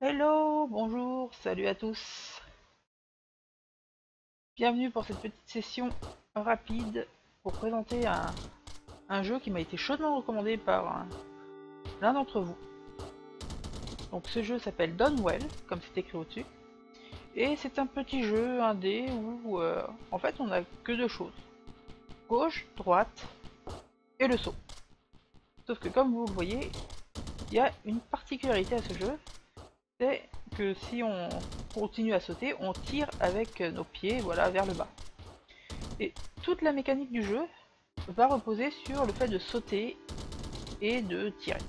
Hello, bonjour, salut à tous. Bienvenue pour cette petite session rapide pour présenter un jeu qui m'a été chaudement recommandé par l'un d'entre vous. Donc ce jeu s'appelle Dawnwell, comme c'est écrit au-dessus. Et c'est un petit jeu indé où en fait on n'a que deux choses. Gauche, droite et le saut. Sauf que comme vous le voyez, il y a une particularité à ce jeu, c'est que si on continue à sauter, on tire avec nos pieds, voilà, vers le bas. Et toute la mécanique du jeu va reposer sur le fait de sauter et de tirer.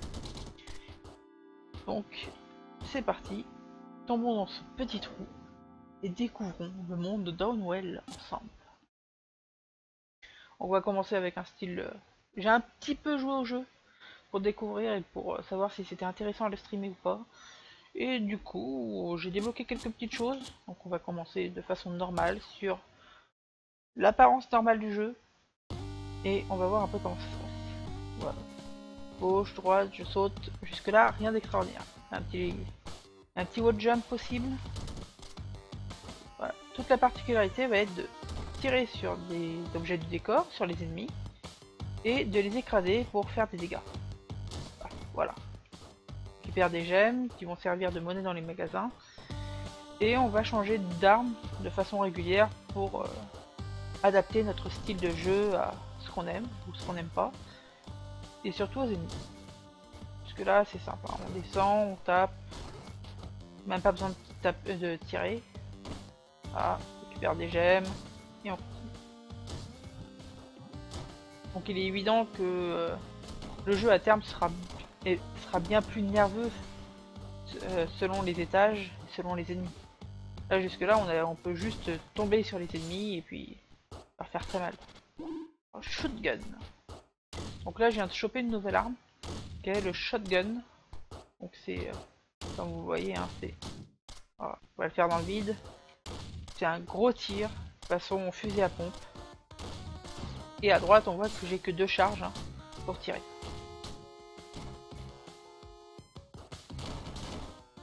Donc, c'est parti, tombons dans ce petit trou et découvrons le monde de Dawnwell ensemble. On va commencer avec un style... J'ai un petit peu joué au jeu pour découvrir et pour savoir si c'était intéressant à le streamer ou pas. Et du coup, j'ai débloqué quelques petites choses. Donc on va commencer de façon normale sur l'apparence normale du jeu. Et on va voir un peu comment ça se passe. Voilà. Gauche, droite, je saute. Jusque là, rien d'extraordinaire. Un petit wall jump possible. Voilà. Toute la particularité va être de tirer sur des objets du décor, sur les ennemis, et de les écraser pour faire des dégâts. Voilà. On récupère des gemmes qui vont servir de monnaie dans les magasins. Et on va changer d'arme de façon régulière pour adapter notre style de jeu à ce qu'on aime ou ce qu'on n'aime pas. Et surtout aux ennemis. Parce que là, c'est simple. Hein. On descend, on tape. Même pas besoin de tirer. Ah, on récupère des gemmes. Et on continue. Donc il est évident que le jeu à terme sera bien plus nerveux selon les étages, selon les ennemis. Là jusque là on peut juste tomber sur les ennemis et puis leur faire très mal. Oh, shotgun. Donc là je viens de choper une nouvelle arme, qui est le shotgun. Donc c'est comme vous voyez, hein, c'est. Voilà, on va le faire dans le vide. C'est un gros tir, façon fusil à pompe. Et à droite on voit que j'ai que deux charges hein, pour tirer.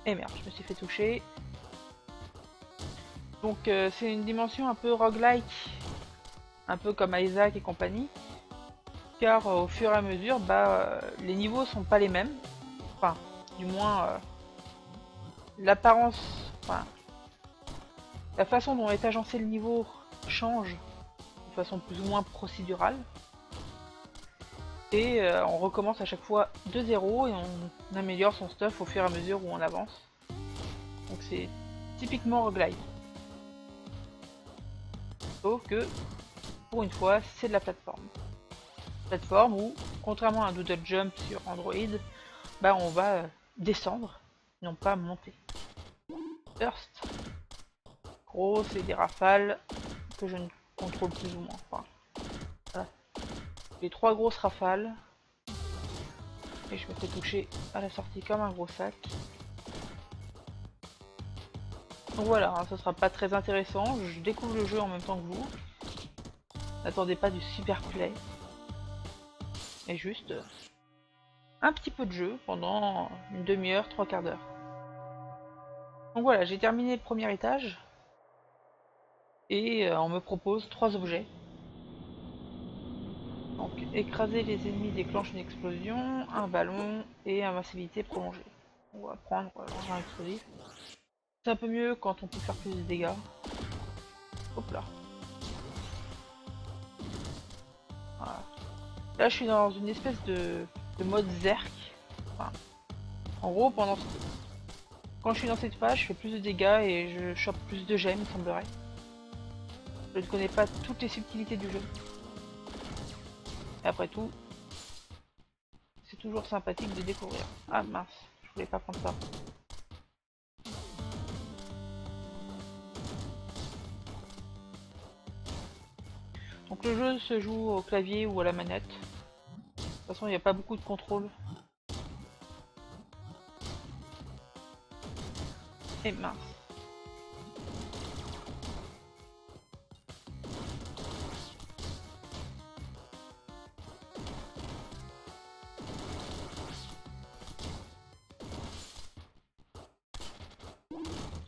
Et merde, je me suis fait toucher. Donc c'est une dimension un peu roguelike, un peu comme Isaac et compagnie. Car au fur et à mesure, les niveaux sont pas les mêmes. Enfin, du moins, l'apparence, enfin, la façon dont est agencé le niveau change de façon plus ou moins procédurale. Et on recommence à chaque fois de zéro et on améliore son stuff au fur et à mesure où on avance. Donc c'est typiquement roguelike. Sauf que, pour une fois, c'est de la plateforme. Plateforme où, contrairement à un doodle jump sur Android, on va descendre, non pas monter. Burst. Gros, c'est des rafales que je ne contrôle plus ou moins. Enfin, voilà. Les trois grosses rafales. Et je me fais toucher à la sortie comme un gros sac. Donc voilà, hein, ce sera pas très intéressant. Je découvre le jeu en même temps que vous. N'attendez pas du super play. Mais juste un petit peu de jeu pendant une demi-heure, trois quarts d'heure. Donc voilà, j'ai terminé le premier étage. Et on me propose trois objets. Donc écraser les ennemis déclenche une explosion, un ballon et invincibilité prolongée. On va prendre l'engin explosif. C'est un peu mieux quand on peut faire plus de dégâts. Hop là. Voilà. Là je suis dans une espèce de mode zerk. Enfin, en gros quand je suis dans cette phase je fais plus de dégâts et je chope plus de gemmes il semblerait. Je ne connais pas toutes les subtilités du jeu. Et après tout, c'est toujours sympathique de découvrir. Ah mince, je voulais pas prendre ça. Donc le jeu se joue au clavier ou à la manette. De toute façon, il n'y a pas beaucoup de contrôle. Et mince.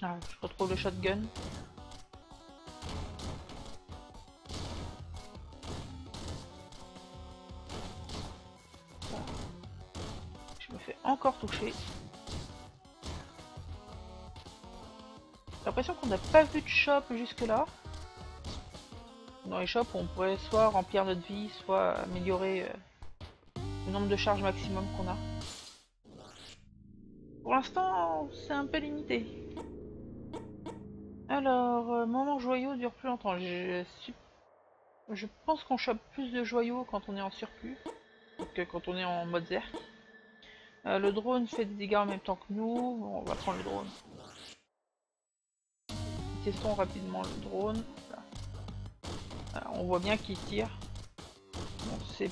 Ah, je retrouve le shotgun. Je me fais encore toucher. J'ai l'impression qu'on n'a pas vu de shop jusque là. Dans les shops, on pourrait soit remplir notre vie, soit améliorer le nombre de charges maximum qu'on a. Pour l'instant, c'est un peu limité. Alors, moment joyau dure plus longtemps. Je pense qu'on chope plus de joyaux quand on est en surplus que quand on est en mode zerk. Le drone fait des dégâts en même temps que nous. Bon, on va prendre le drone. Testons rapidement le drone. Voilà, on voit bien qu'il tire. Bon, c'est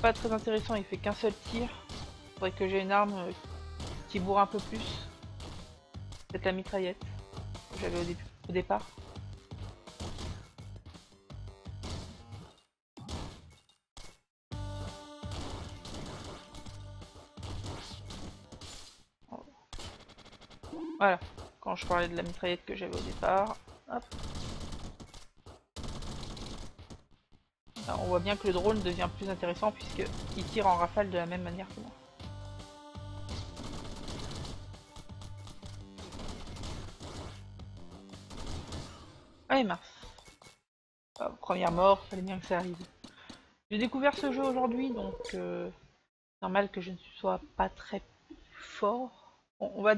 pas très intéressant, il fait qu'un seul tir. Faudrait que j'ai une arme qui bourre un peu plus. Peut-être la mitraillette que j'avais au départ. Voilà, quand je parlais de la mitraillette que j'avais au départ. Hop. Alors, on voit bien que le drone devient plus intéressant puisqu'il tire en rafale de la même manière que moi. Allez, Mars. Première mort, fallait bien que ça arrive. J'ai découvert ce jeu aujourd'hui, donc normal que je ne sois pas très fort. Bon, on va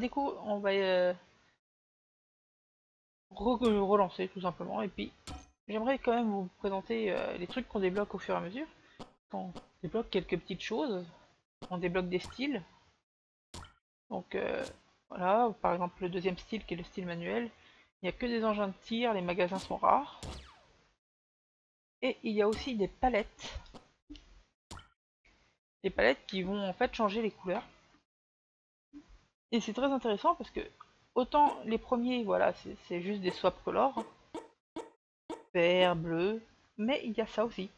relancer tout simplement, et puis j'aimerais quand même vous présenter les trucs qu'on débloque au fur et à mesure. On débloque quelques petites choses, on débloque des styles. Donc voilà, par exemple le deuxième style qui est le style manuel, il n'y a que des engins de tir, les magasins sont rares. Et il y a aussi des palettes. Des palettes qui vont en fait changer les couleurs. Et c'est très intéressant parce que autant les premiers, voilà, c'est juste des swap colors, vert, bleu, mais il y a ça aussi.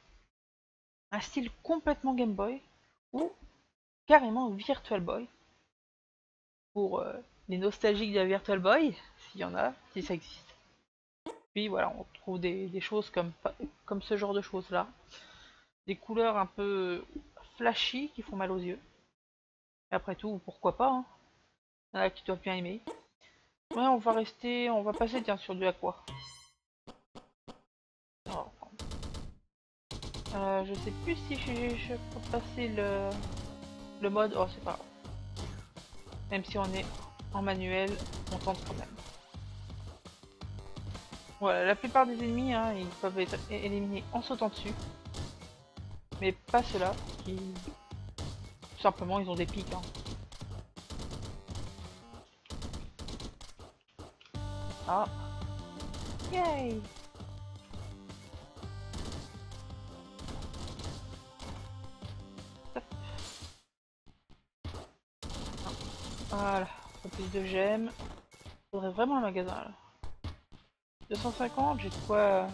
Un style complètement Game Boy ou carrément Virtual Boy. Pour les nostalgiques de la Virtual Boy, s'il y en a, si ça existe. Puis voilà, on trouve des choses comme ce genre de choses là. Des couleurs un peu flashy qui font mal aux yeux. Et après tout, pourquoi pas, hein. Il y en a qui doivent bien aimer. Ouais, on va passer tiens sur du aqua. Alors, je sais plus si je peux passer le mode. Oh, c'est pas grave. Même si on est en manuel, on tente quand même. Voilà, la plupart des ennemis, hein, ils peuvent être éliminés en sautant dessus. Mais pas ceux-là, qui... Tout simplement, ils ont des pics. Hein. Ah. Yay! Voilà, plus de gemmes. Faudrait vraiment un magasin là. 250, j'ai de quoi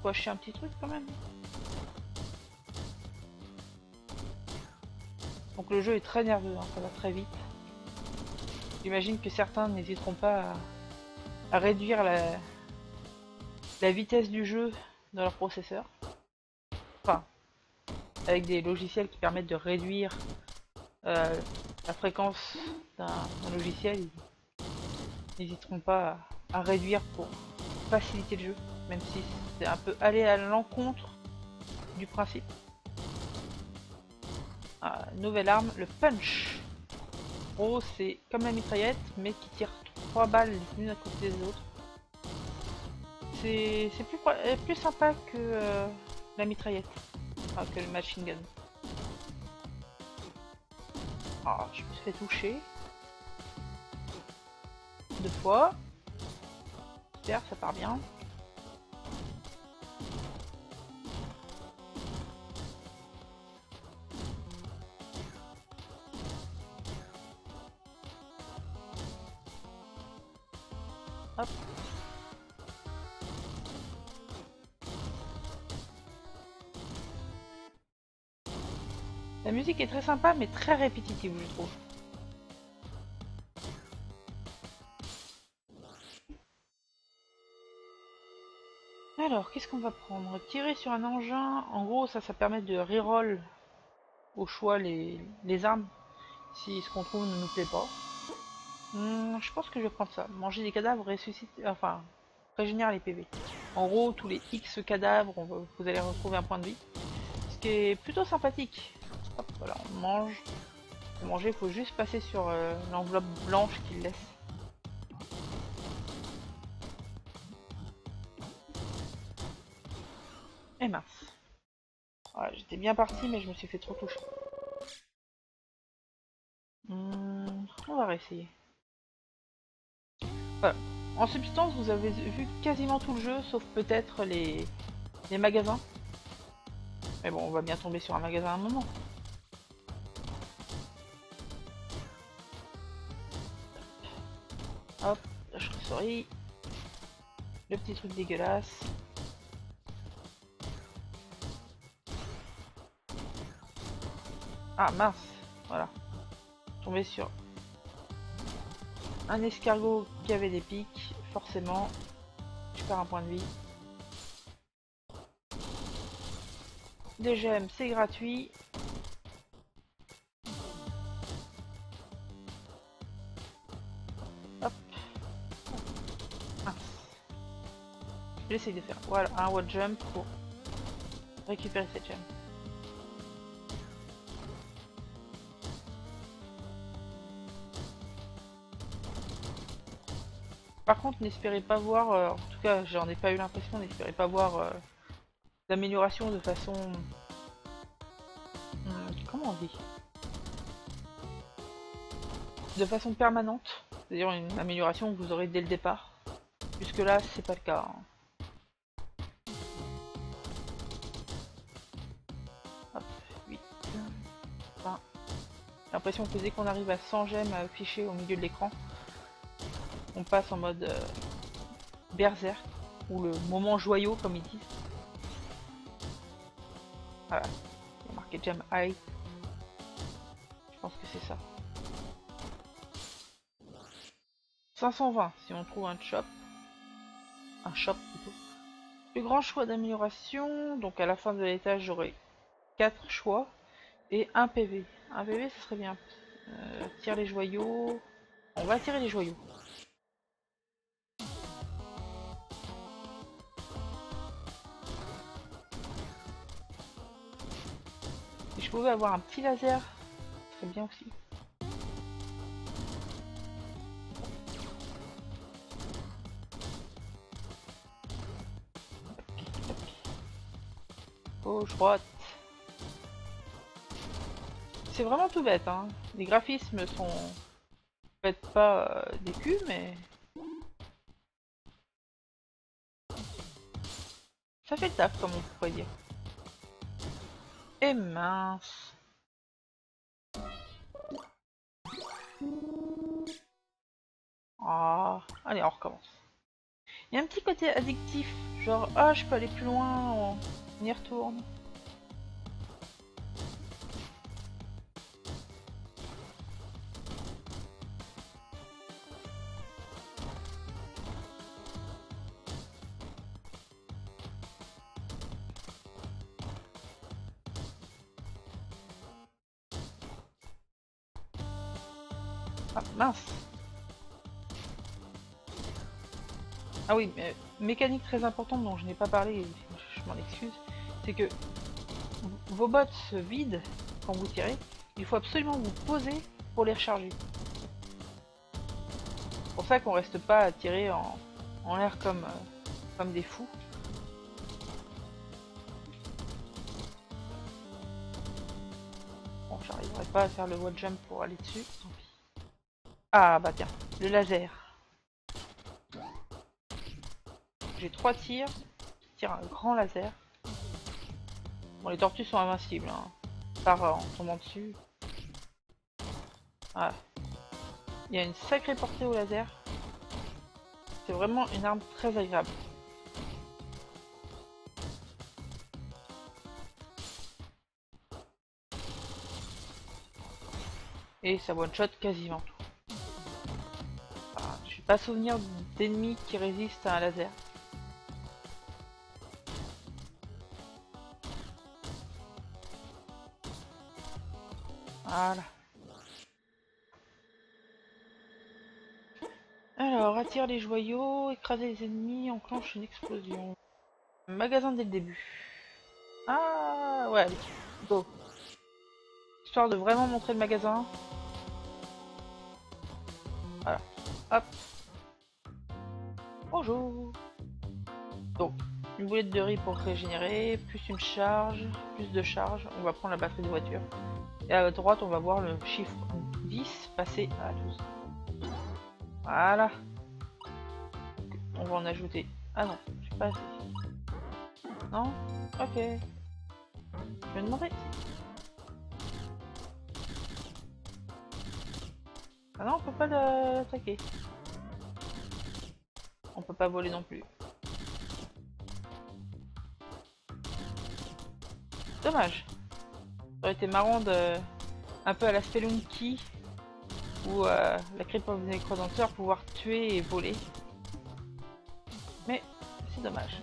acheter un petit truc quand même. Donc le jeu est très nerveux, hein, ça va très vite. J'imagine que certains n'hésiteront pas à réduire la vitesse du jeu dans leur processeur. Enfin, avec des logiciels qui permettent de réduire la fréquence d'un logiciel, ils n'hésiteront pas à réduire pour faciliter le jeu, même si c'est un peu aller à l'encontre du principe. Ah, nouvelle arme, le punch. Oh, c'est comme la mitraillette, mais qui tire 3 balles l'une à côté des autres. C'est plus sympa que la mitraillette, enfin, que le machine gun. Ah, je me suis fait toucher. 2 fois. Super, ça part bien. Hop. La musique est très sympa mais très répétitive je trouve. Alors, qu'est-ce qu'on va prendre? Tirer sur un engin, en gros ça permet de reroll au choix les armes si ce qu'on trouve ne nous plaît pas. Je pense que je vais prendre ça. Manger des cadavres ressuscite, enfin, régénère les PV. En gros, tous les X cadavres, vous allez retrouver un point de vie. Ce qui est plutôt sympathique. Hop, voilà, on mange. Pour manger, il faut juste passer sur l'enveloppe blanche qu'il laisse. Et mince. Voilà, j'étais bien parti, mais je me suis fait trop toucher. On va réessayer. Voilà. En substance, vous avez vu quasiment tout le jeu, sauf peut-être les magasins. Mais bon, on va bien tomber sur un magasin à un moment. Hop, la chauve-souris. Le petit truc dégueulasse. Ah mince, voilà. Tombé sur un escargot qui avait des pics, forcément. Je perds un point de vie. Des gemmes, c'est gratuit. Hop. Mince. J'essaie de faire voilà, un wall jump pour récupérer cette gemme. Par contre, n'espérez pas voir, en tout cas j'en ai pas eu l'impression, n'espérez pas voir d'amélioration de façon... comment on dit? De façon permanente, c'est-à-dire une amélioration que vous aurez dès le départ. Puisque là, c'est pas le cas. Hop, 8, 20. J'ai l'impression que dès qu'on arrive à 100 gemmes affichées au milieu de l'écran, on passe en mode berserk, ou le moment joyau comme ils disent. Voilà, il y a marqué gem high. Je pense que c'est ça. 520 si on trouve un shop. Un shop plutôt. Plus grand choix d'amélioration, donc à la fin de l'étage j'aurai 4 choix et 1 PV. Un PV ce serait bien. Tire les joyaux. On va tirer les joyaux. Si je pouvais avoir un petit laser, ce serait bien aussi. Gauche, droite. C'est vraiment tout bête, hein. Les graphismes sont peut-être pas des culs, mais ça fait le taf, comme on pourrait dire. Et mince. Ah, allez, on recommence. Il y a un petit côté addictif, genre ah je peux aller plus loin, on y retourne. Ah mince. Ah oui, mais mécanique très importante dont je n'ai pas parlé, je m'en excuse, c'est que vos bottes se vident quand vous tirez, il faut absolument vous poser pour les recharger. C'est pour ça qu'on reste pas à tirer en l'air comme des fous. Bon, j'arriverai pas à faire le wall jump pour aller dessus, tant pis. Ah bah tiens, le laser. J'ai 3 tirs qui tirent un grand laser. Bon, les tortues sont invincibles, hein. Par en tombant dessus. Voilà. Il y a une sacrée portée au laser. C'est vraiment une arme très agréable. Et ça one-shot quasiment tout. Enfin, je n'ai pas souvenir d'ennemis qui résistent à un laser. Voilà. Alors, attire les joyaux, écraser les ennemis, enclenche une explosion. Magasin dès le début. Ah ouais, allez, go. Histoire de vraiment montrer le magasin. Voilà. Hop. Bonjour. Donc, une boulette de riz pour régénérer, plus une charge, plus de charge. On va prendre la batterie de voiture. Et à droite, on va voir le chiffre 10 passer à 12. Voilà. Donc, on va en ajouter. Ah non, je sais pas assez. Non? Ok. Je vais demander. Ah non, on peut pas l'attaquer. On peut pas voler non plus. Dommage. Ça aurait été marrant de... un peu à la Spelunky ou la Crypt of the Necrodancer, pouvoir tuer et voler. Mais c'est dommage.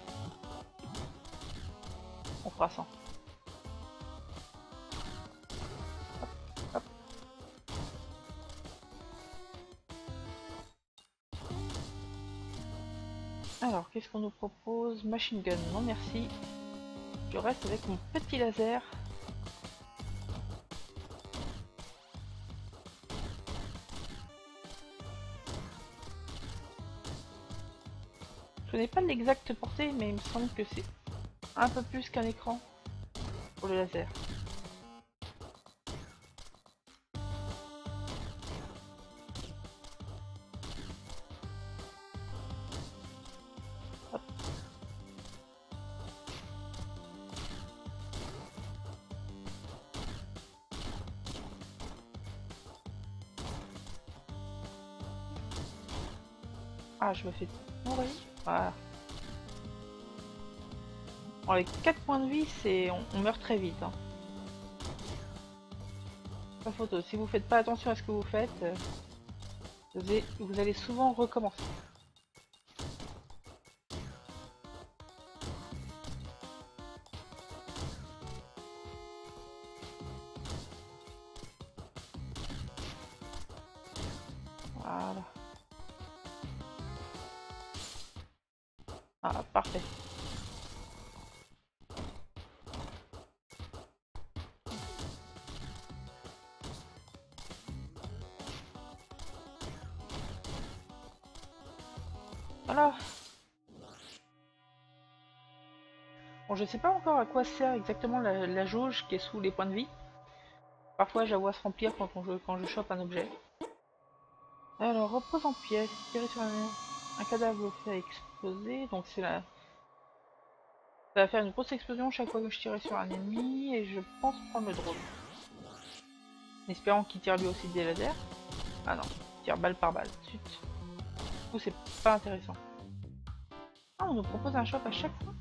On fera sans. Hop, hop. Alors, qu'est-ce qu'on nous propose? Machine gun, non merci. Je reste avec mon petit laser. Je connais pas l'exacte portée, mais il me semble que c'est un peu plus qu'un écran pour le laser. Hop. Ah, je me fais mourir. Voilà. Bon, avec 4 points de vie, on meurt très vite. Hein. Pas photo. Si vous faites pas attention à ce que vous faites, vous allez souvent recommencer. Voilà. Ah, parfait. Voilà. Bon, je sais pas encore à quoi sert exactement la jauge qui est sous les points de vie. Parfois, je la vois se remplir quand je chope un objet. Alors, repose en pièces, tirer sur un cadavre le fait exploser, donc c'est la... Ça va faire une grosse explosion chaque fois que je tirais sur un ennemi, et je pense prendre le drone. En espérant qu'il tire lui aussi des lasers. Ah non, il tire balle par balle. Zut. Du coup, c'est pas intéressant. Ah, on nous propose un shop à chaque fois.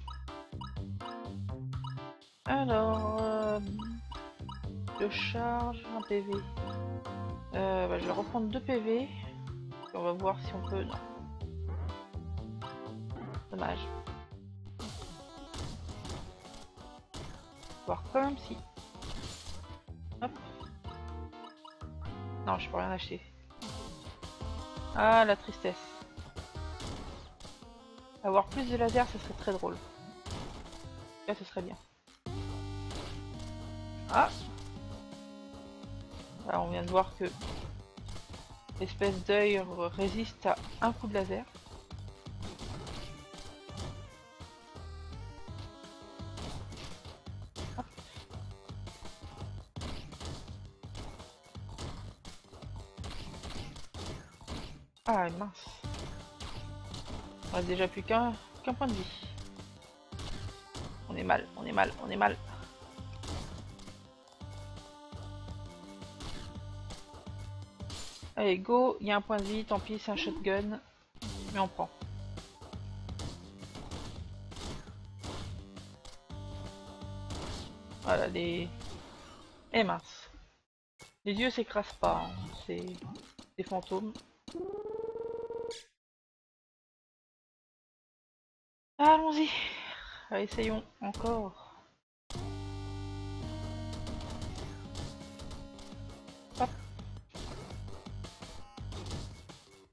Alors, de charge, un PV. Bah, je vais reprendre 2 PV. Et on va voir si on peut... Non. Dommage. Voir quand même si... Hop. Non, je peux rien acheter. Ah, la tristesse. Avoir plus de laser, ça serait très drôle. Là, ce serait bien. Ah. Alors, on vient de voir que l'espèce d'œil résiste à un coup de laser. Hop. Ah, mince. On reste déjà plus qu'un point de vie. On est mal, on est mal, on est mal. Allez, go, il y a un point de vie, tant pis, c'est un shotgun. Mais on prend. Voilà, les... Eh mince. Les dieux s'écrasent pas, hein. C'est des fantômes. Allons-y. Essayons encore.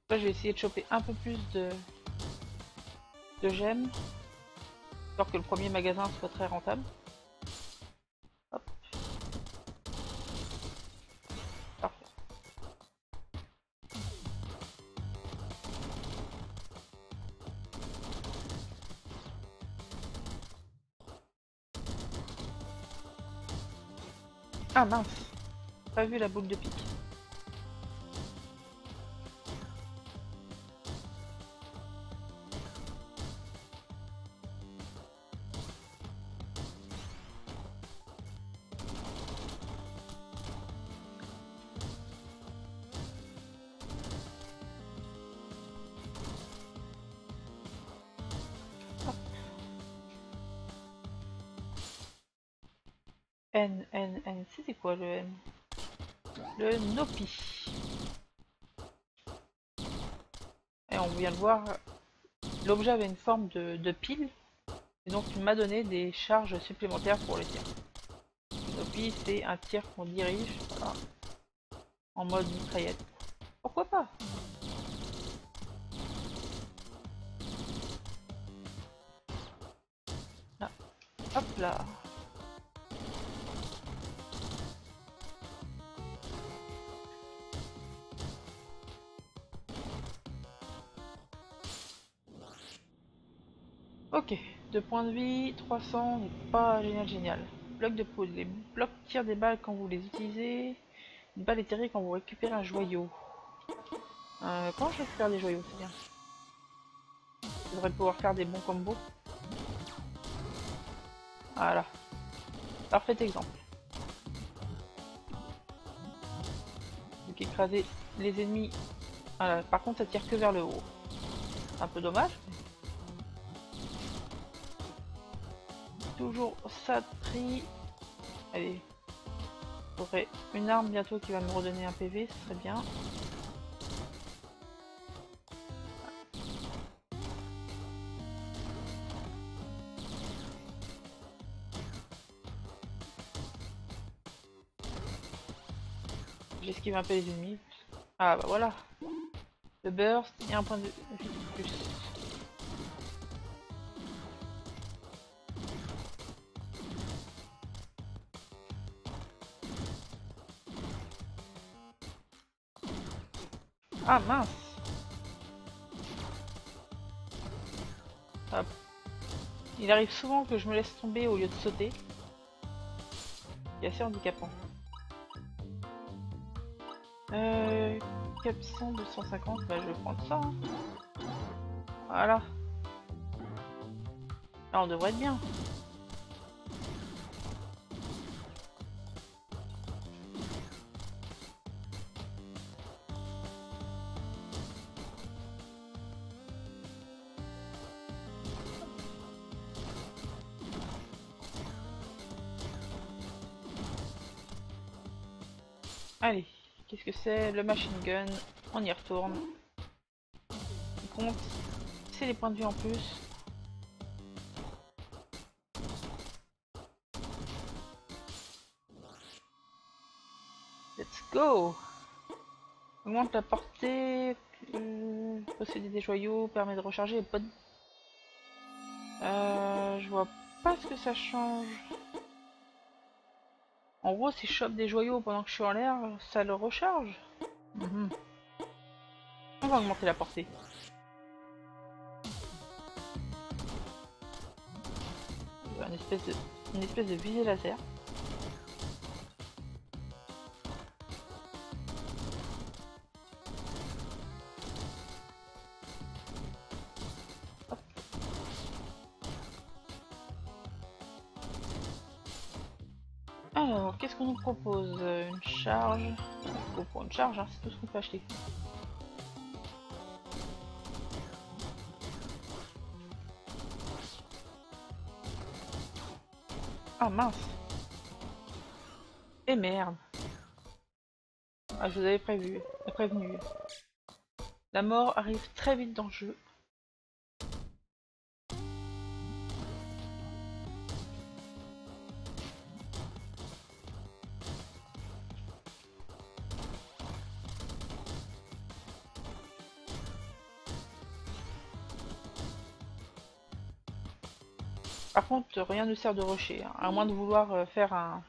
Là, je vais essayer de choper un peu plus de gemmes, histoire que le premier magasin soit très rentable. Hop. Parfait. Ah mince, pas vu la boule de pique. N, c'était quoi le N? Le Nopi. Et on vient de voir, l'objet avait une forme de pile, et donc il m'a donné des charges supplémentaires pour les tirs. Le Nopi, c'est un tir qu'on dirige, voilà, en mode mitraillette. Pourquoi pas? Là. Hop là. Ok, 2 points de vie, 300 n'est pas génial. Bloc de poudre, les blocs tirent des balles quand vous les utilisez. Une balle est tirée quand vous récupérez un joyau. Quand je récupère des joyaux, c'est bien. Je devrais pouvoir faire des bons combos. Voilà. Parfait exemple. Donc écraser les ennemis. Voilà. Par contre, ça tire que vers le haut. Un peu dommage. Toujours ça de prix. Allez. J'aurai une arme bientôt qui va me redonner un PV, ce serait bien. J'esquive un peu les ennemis. Ah bah voilà. Le burst et un point de vie de plus. Ah mince. Hop. Il arrive souvent que je me laisse tomber au lieu de sauter. C'est assez handicapant. 400, 250, bah je vais prendre ça. Hein. Voilà. Là on devrait être bien. Allez, qu'est-ce que c'est? Le machine gun, on y retourne. Ce qui compte, c'est les points de vue en plus. Let's go! Augmente la portée, posséder des joyaux, permet de recharger les potes. Je vois pas ce que ça change. En gros, si je chope des joyaux pendant que je suis en l'air, ça le recharge. On va augmenter la portée. Une espèce de visée laser. Hop. Alors, qu'est-ce qu'on nous propose? Une charge. Bon, pour une charge, hein, c'est tout ce qu'on peut acheter. Ah mince! Et merde! Ah, je vous avais prévenu. La mort arrive très vite dans le jeu. Par contre, rien ne sert de rusher, hein. À moins de vouloir faire un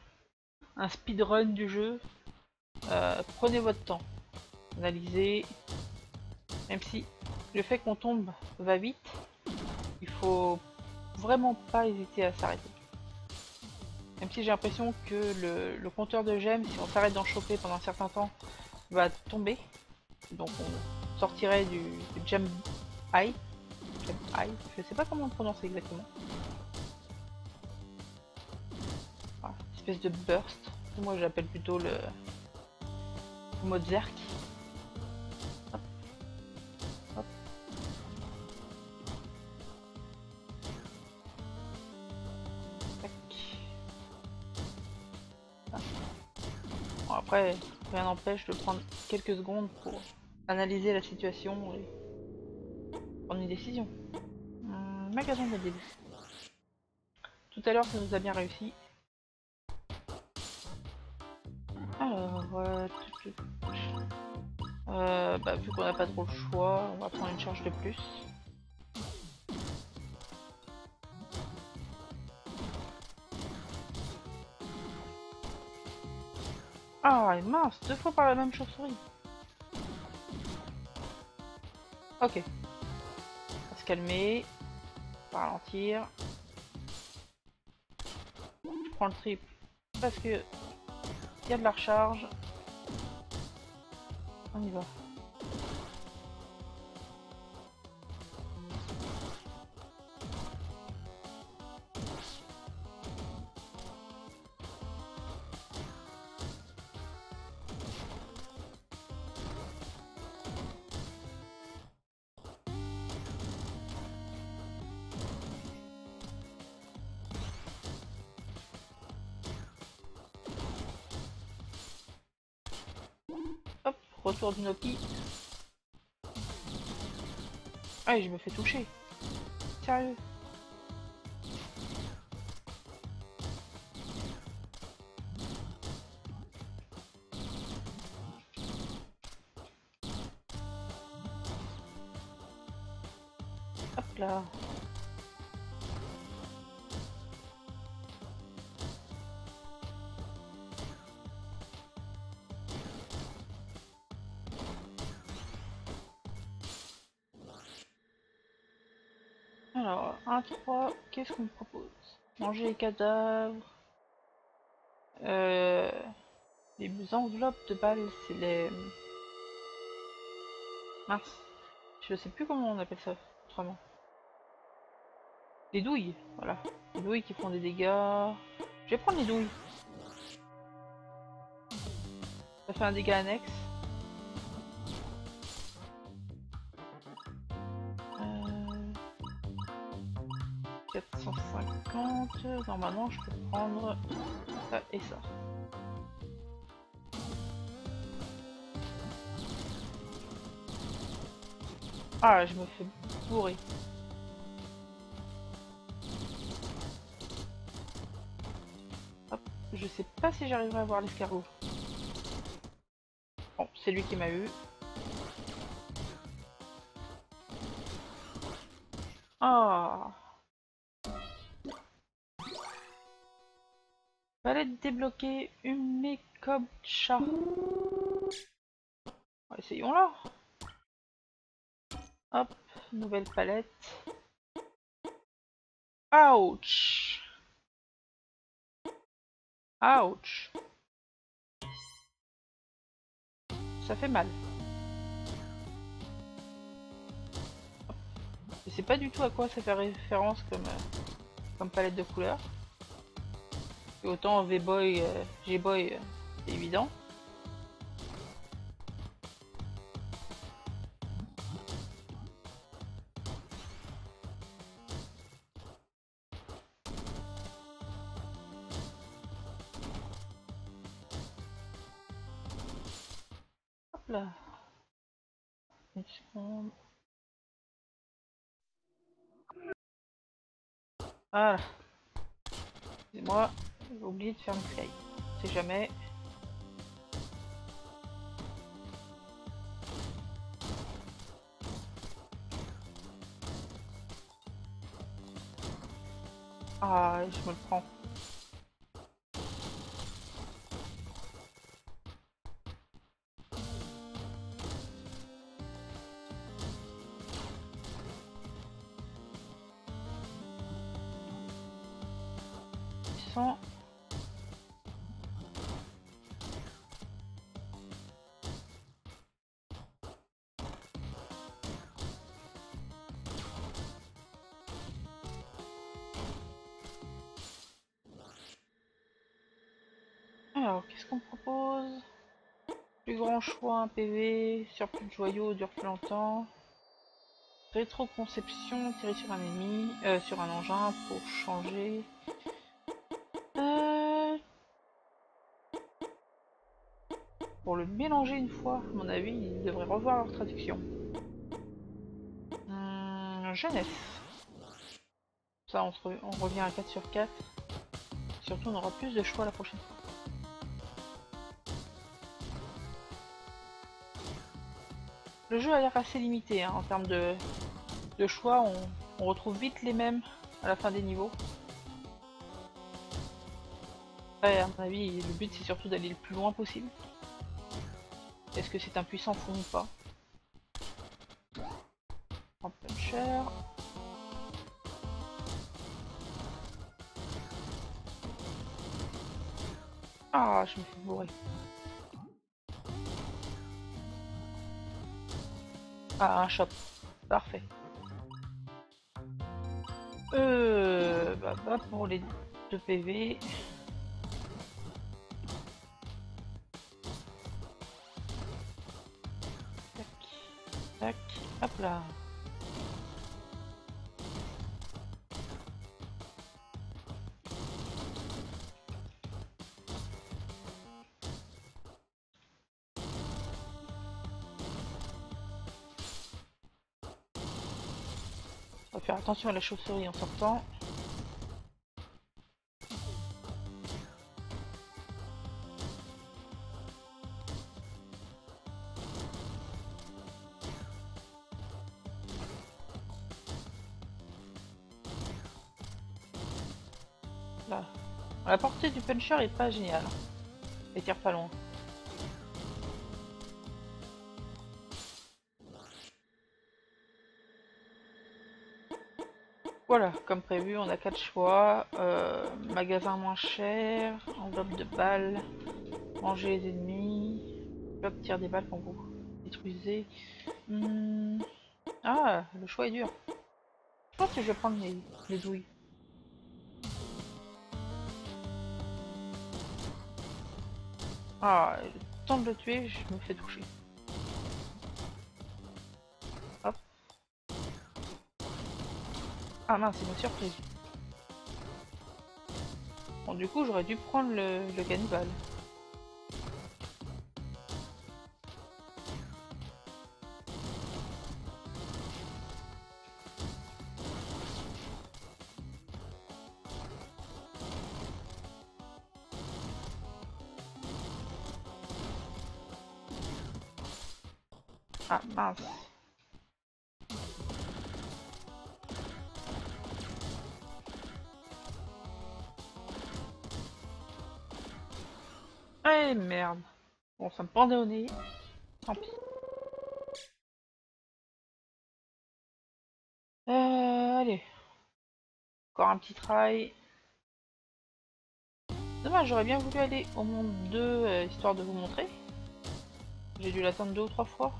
speedrun du jeu, prenez votre temps. Analysez. Même si le fait qu'on tombe va vite, il faut vraiment pas hésiter à s'arrêter. Même si j'ai l'impression que le compteur de gemmes, si on s'arrête d'en choper pendant un certain temps, va tomber. Donc on sortirait du gem high. Gem high, je sais pas comment on prononce exactement. Voilà, espèce de burst. Moi j'appelle plutôt le mode Zerk. Hop. Hop. Tac. Ah. Bon, après, rien n'empêche de prendre quelques secondes pour analyser la situation et prendre une décision. Magasin de début. Tout à l'heure ça nous a bien réussi. Alors, vu qu'on n'a pas trop le choix, on va prendre une charge de plus. Ah mince, 2 fois par la même chauve-souris. Ok. On va se calmer. On va ralentir. Je prends le triple parce que il y a de la recharge. On y va. Hop, retour du Noki. Ah, et je me fais toucher. Sérieux. Hop là. Alors, 1-3, qu'est-ce qu'on me propose? Manger les cadavres. Les enveloppes de balles, c'est les... Mince. Je sais plus comment on appelle ça autrement. Les douilles, voilà. Les douilles qui font des dégâts. Je vais prendre les douilles. Ça fait un dégât annexe. 450. Normalement, je peux prendre ça et ça. Ah, je me fais bourrer. Hop, je sais pas si j'arriverai à voir l'escargot. Bon, c'est lui qui m'a eu. Ah. Palette débloquée, Umekobcha. Essayons-la. Hop, nouvelle palette. Ouch. Ouch. Ça fait mal. Je sais pas du tout à quoi ça fait référence comme palette de couleurs. Et autant V-Boy, G-Boy, c'est évident. Hop là. Une seconde. Voilà. Excusez-moi, j'ai oublié de faire une fly. On sait jamais. Ah, je me le prends. Sans... Alors, qu'est-ce qu'on propose? Plus grand choix, un PV, surplus de joyaux dure plus longtemps. Rétroconception, tirer sur un ennemi, sur un engin pour changer. Pour le mélanger une fois, à mon avis, ils devraient revoir leur traduction. Jeunesse. Ça, on revient à 4 sur 4. Surtout, on aura plus de choix la prochaine fois. Le jeu a l'air assez limité hein, en termes de choix. On retrouve vite les mêmes à la fin des niveaux. Après, à mon avis, le but c'est surtout d'aller le plus loin possible. Est-ce que c'est un puissant fond ou pas? Un puncher. Ah, je me fais bourrer. Ah, un shop. Parfait. Bah, pour les 2 PV. Tac, tac, hop là. On va faire attention à la chauve-souris en sortant. Là. La portée du puncher est pas géniale. Il tire pas loin. Voilà, comme prévu, on a 4 choix. Magasin moins cher, enveloppe de balles, manger les ennemis, bloc tire des balles quand vous détruisez. Ah, le choix est dur. Je pense que je vais prendre les douilles. Ah, le temps de le tuer, je me fais toucher. Hop. Ah mince, c'est une surprise. Bon, du coup, j'aurais dû prendre le cannibale. Ah mince. Eh merde. Bon, ça me pendait au nez. Tant pis. Allez. Encore un petit try. Dommage, j'aurais bien voulu aller au monde 2 histoire de vous montrer. J'ai dû l'attendre 2 ou 3 fois.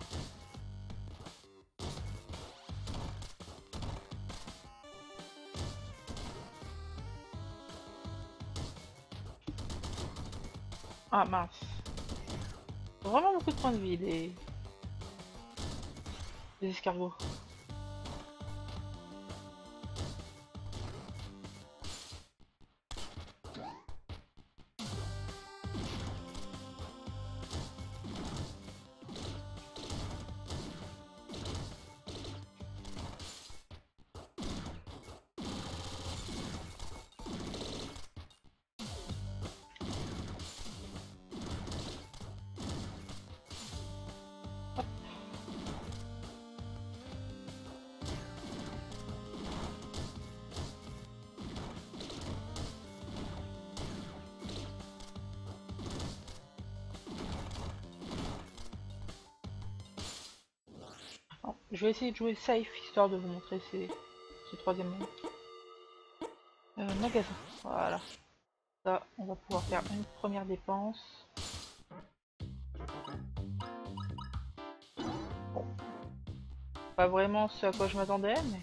Ah mince. Vraiment beaucoup de points de vie les escargots. Je vais essayer de jouer safe histoire de vous montrer ce troisième monde. Magasin, voilà. Ça, on va pouvoir faire une première dépense. Bon. Pas vraiment ce à quoi je m'attendais, mais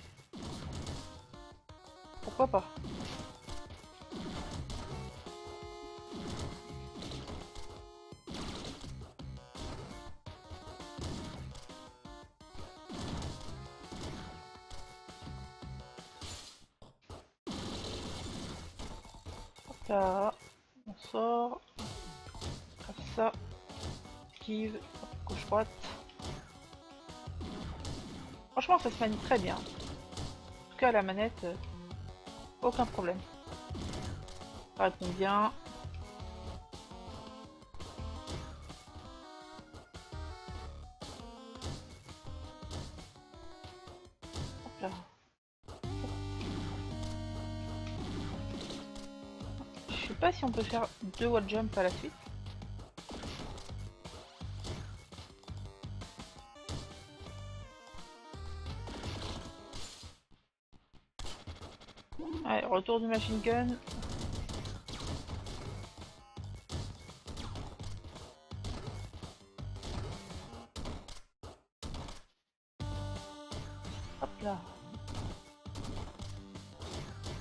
pourquoi pas. Là, on sort. Comme ça. Esquive. Gauche-droite. Franchement, ça se manie très bien. En tout cas, la manette, aucun problème. Ça répond bien. Hop là. Je sais pas si on peut faire 2 wall jump à la suite. Allez, retour du machine gun. Hop là.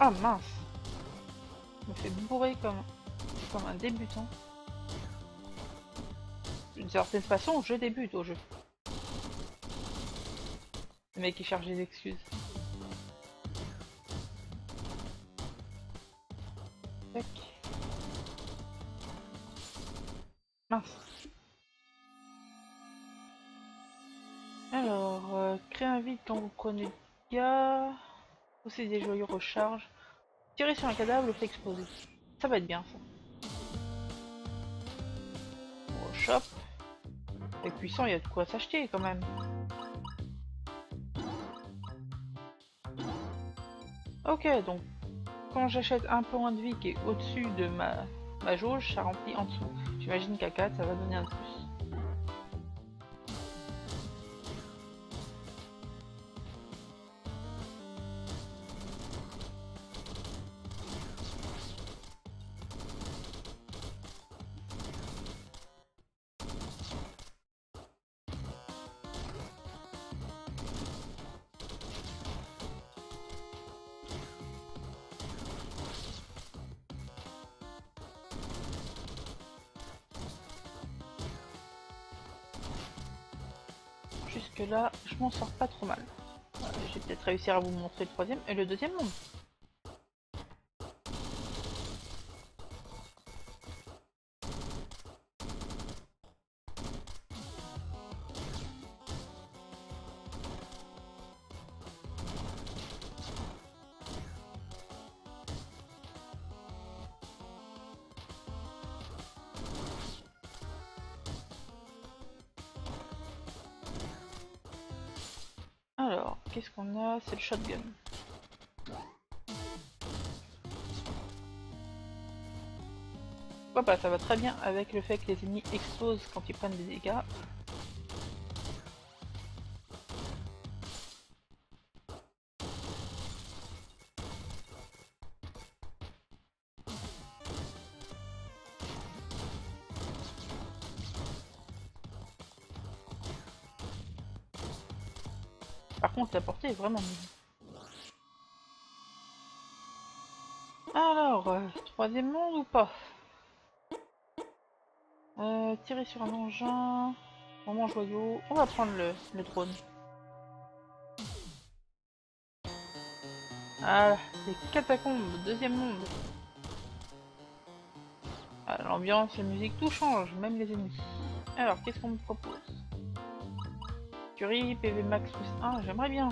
Ah mince. Je me fais bourrer comme un débutant. D'une certaine façon, je débute au jeu. Le mec qui cherche des excuses. Tac. Mince. Alors, créer un vide quand vous prenez le gars. Pousser des joyaux recharge. Tirer sur un cadavre le fait exploser. Ça va être bien ça. On rechoppe. Avec puissant, il y a de quoi s'acheter quand même. Ok, donc quand j'achète un point de vie qui est au-dessus de ma jauge, ça remplit en dessous. J'imagine qu'à 4, ça va donner un de plus. Jusque là, je m'en sors pas trop mal. Je vais peut-être réussir à vous montrer le troisième et le deuxième monde. Alors, qu'est-ce qu'on a? C'est le shotgun. Pourquoi pas, ça va très bien avec le fait que les ennemis explosent quand ils prennent des dégâts. Par contre, la portée est vraiment nulle. Alors, troisième monde ou pas? Tirer sur un engin, moment joyau. On va prendre le drone. Ah, les catacombes, deuxième monde. Ah, l'ambiance, la musique, tout change, même les ennemis. Alors, qu'est-ce qu'on me propose? Curie, PV max plus 1, j'aimerais bien.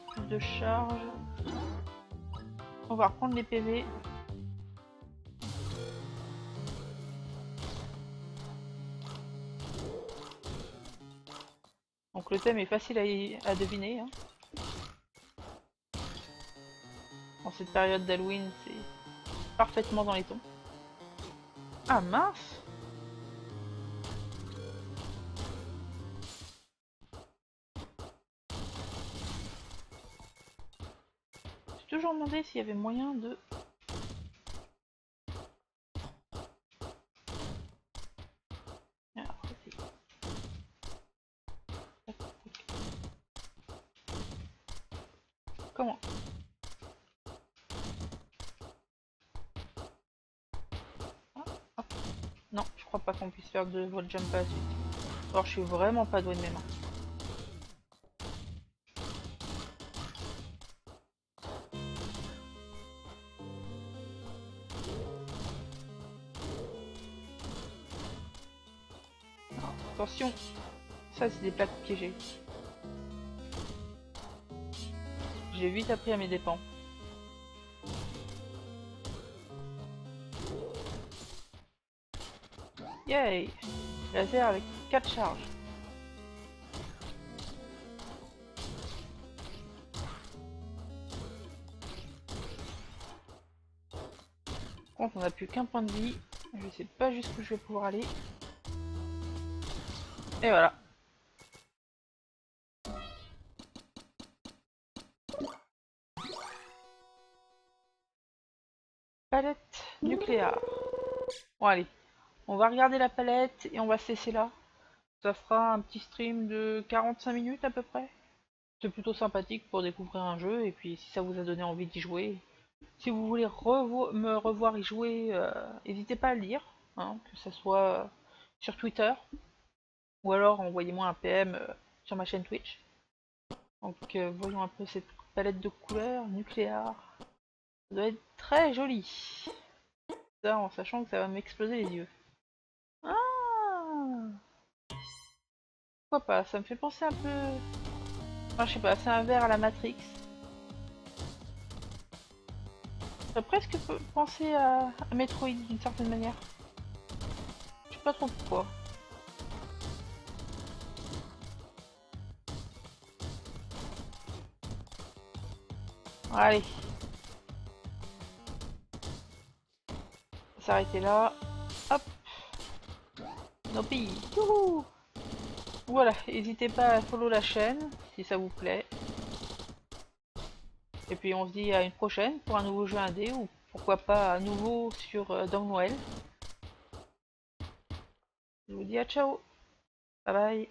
Plus de charge. On va reprendre les PV. Donc le thème est facile à deviner. Hein. En cette période d'Halloween, c'est parfaitement dans les tons. Ah mince! toujours demandé s'il y avait moyen de... Alors, comment? Non, je crois pas qu'on puisse faire de wall jump à la suite. Alors je suis vraiment pas douée de mes mains. Alors, attention, ça c'est des plaques piégées. J'ai vite appris à mes dépens. Yay! Laser avec 4 charges. Par contre, on n'a plus qu'un point de vie. Je sais pas jusqu'où je vais pouvoir aller. Et voilà. Palette nucléaire. Bon allez, on va regarder la palette et on va se laisser là. Ça fera un petit stream de 45 minutes à peu près. C'est plutôt sympathique pour découvrir un jeu et puis si ça vous a donné envie d'y jouer. Si vous voulez me revoir y jouer, n'hésitez pas à le dire, hein, que ce soit sur Twitter ou alors envoyez-moi un PM sur ma chaîne Twitch. Donc voyons un peu cette palette de couleurs nucléaire. Ça doit être très joli. Ça en sachant que ça va m'exploser les yeux. Ah, pourquoi pas, ça me fait penser un peu... Enfin je sais pas, c'est un verre à la Matrix. Ça ferait presque penser à Metroid d'une certaine manière. Je sais pas trop pourquoi. Allez. On va s'arrêter là. Hop. Nopi. Youhou. Voilà, n'hésitez pas à follow la chaîne si ça vous plaît. Et puis on se dit à une prochaine pour un nouveau jeu indé ou pourquoi pas à nouveau sur Downwell. Je vous dis à ciao. Bye bye.